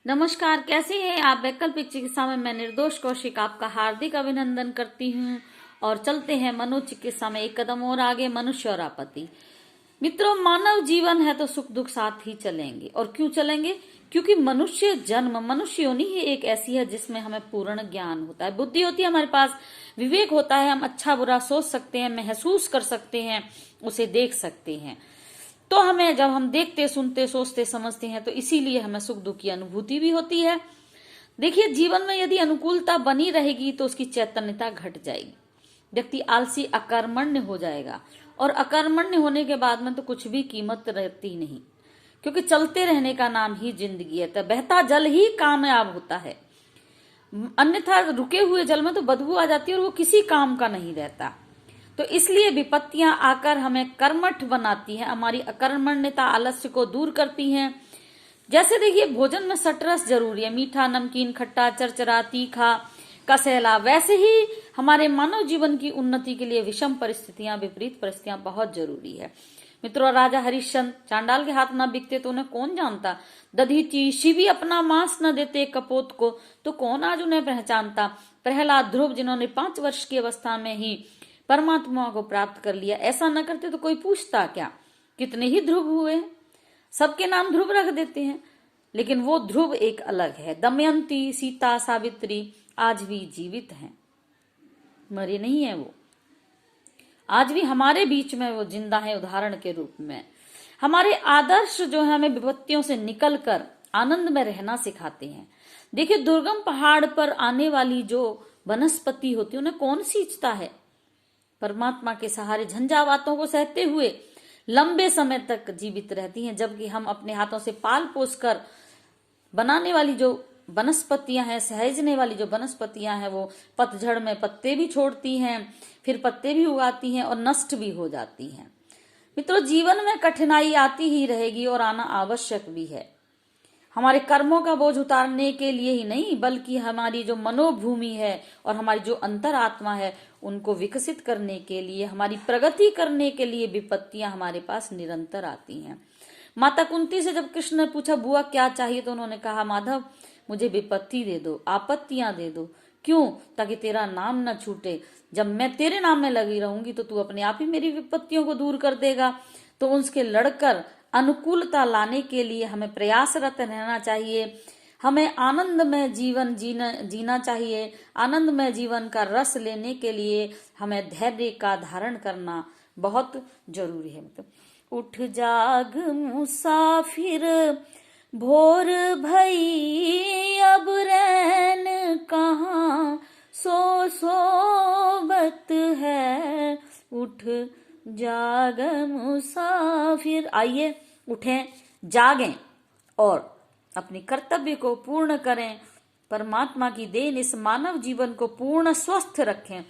नमस्कार, कैसे हैं आप। वैकल्पिक चिकित्सा में मैं निर्दोष कौशिक आपका हार्दिक अभिनंदन करती हूँ। और चलते हैं मनोचिकित्सा में एक कदम और आगे, मनुष्य और आपत्ति। मित्रों, मानव जीवन है तो सुख दुख साथ ही चलेंगे। और क्यों चलेंगे? क्योंकि मनुष्य जन्म, मनुष्य योनि ही एक ऐसी है जिसमें हमें पूर्ण ज्ञान होता है, बुद्धि होती है हमारे पास, विवेक होता है, हम अच्छा बुरा सोच सकते हैं, महसूस कर सकते हैं, उसे देख सकते हैं। तो हमें जब हम देखते, सुनते, सोचते, समझते हैं तो इसीलिए हमें सुख दुख की अनुभूति भी होती है। देखिए, जीवन में यदि अनुकूलता बनी रहेगी तो उसकी चैतन्यता घट जाएगी, व्यक्ति आलसी अकर्मण्य हो जाएगा। और अकर्मण्य होने के बाद में तो कुछ भी कीमत रहती नहीं, क्योंकि चलते रहने का नाम ही जिंदगी है। तो बहता जल ही कामयाब होता है, अन्यथा रुके हुए जल में तो बदबू आ जाती है और वो किसी काम का नहीं रहता। तो इसलिए विपत्तियां आकर हमें कर्मठ बनाती हैं, हमारी अकर्मण्यता, आलस्य को दूर करती हैं। जैसे देखिए, भोजन में सटरस जरूरी है, मीठा, नमकीन, खट्टा, चरचरा, तीखा, कसैला। वैसे ही हमारे मानव जीवन की उन्नति के लिए विषम परिस्थितियां, विपरीत परिस्थितियां बहुत जरूरी है। मित्रों, राजा हरिश्चंद्र चांडाल के हाथ न बिकते तो उन्हें कौन जानता। दधीची शिवी अपना मांस न देते कपोत को, तो कौन आज उन्हें पहचानता। प्रहलाद, ध्रुव, जिन्होंने 5 वर्ष की अवस्था में ही परमात्मा को प्राप्त कर लिया, ऐसा न करते तो कोई पूछता क्या। कितने ही ध्रुव हुए, सबके नाम ध्रुव रख देते हैं, लेकिन वो ध्रुव एक अलग है। दमयंती, सीता, सावित्री आज भी जीवित हैं, मरे नहीं है। वो आज भी हमारे बीच में वो जिंदा है, उदाहरण के रूप में। हमारे आदर्श जो है हमें विपत्तियों से निकलकर आनंद में रहना सिखाते हैं। देखिए, दुर्गम पहाड़ पर आने वाली जो वनस्पति होती है उन्हें कौन सींचता है? परमात्मा के सहारे झंझावातों को सहते हुए लंबे समय तक जीवित रहती हैं। जबकि हम अपने हाथों से पाल पोस कर बनाने वाली जो वनस्पतियां हैं, सहेजने वाली जो वनस्पतियां हैं, वो पतझड़ में पत्ते भी छोड़ती हैं, फिर पत्ते भी उगाती हैं और नष्ट भी हो जाती हैं। मित्रों, जीवन में कठिनाई आती ही रहेगी और आना आवश्यक भी है, हमारे कर्मों का बोझ उतारने के लिए ही नहीं, बल्कि हमारी जो मनोभूमि है और हमारी जो अंतरात्मा है उनको विकसित करने के लिए, हमारी प्रगति करने के लिए विपत्तियां हमारे पास निरंतर आती हैं। माता कुंती से जब कृष्ण ने पूछा, बुआ क्या चाहिए, तो उन्होंने कहा, माधव मुझे विपत्ति दे दो, आपत्तियां दे दो। क्यों? ताकि तेरा नाम न छूटे। जब मैं तेरे नाम में लगी रहूंगी तो तू अपने आप ही मेरी विपत्तियों को दूर कर देगा। तो उनसे लड़कर अनुकूलता लाने के लिए हमें प्रयासरत रहना चाहिए। हमें आनंदमय जीवन जीना चाहिए। आनंदमय जीवन का रस लेने के लिए हमें धैर्य का धारण करना बहुत जरूरी है। मतलब उठ जाग मुसाफिर, भोर भई अब रैन कहाँ, सो सोबत है उठ जाग मुसाफिर। आइए उठें, जागें और अपने कर्तव्य को पूर्ण करें। परमात्मा की देन इस मानव जीवन को पूर्ण स्वस्थ रखें।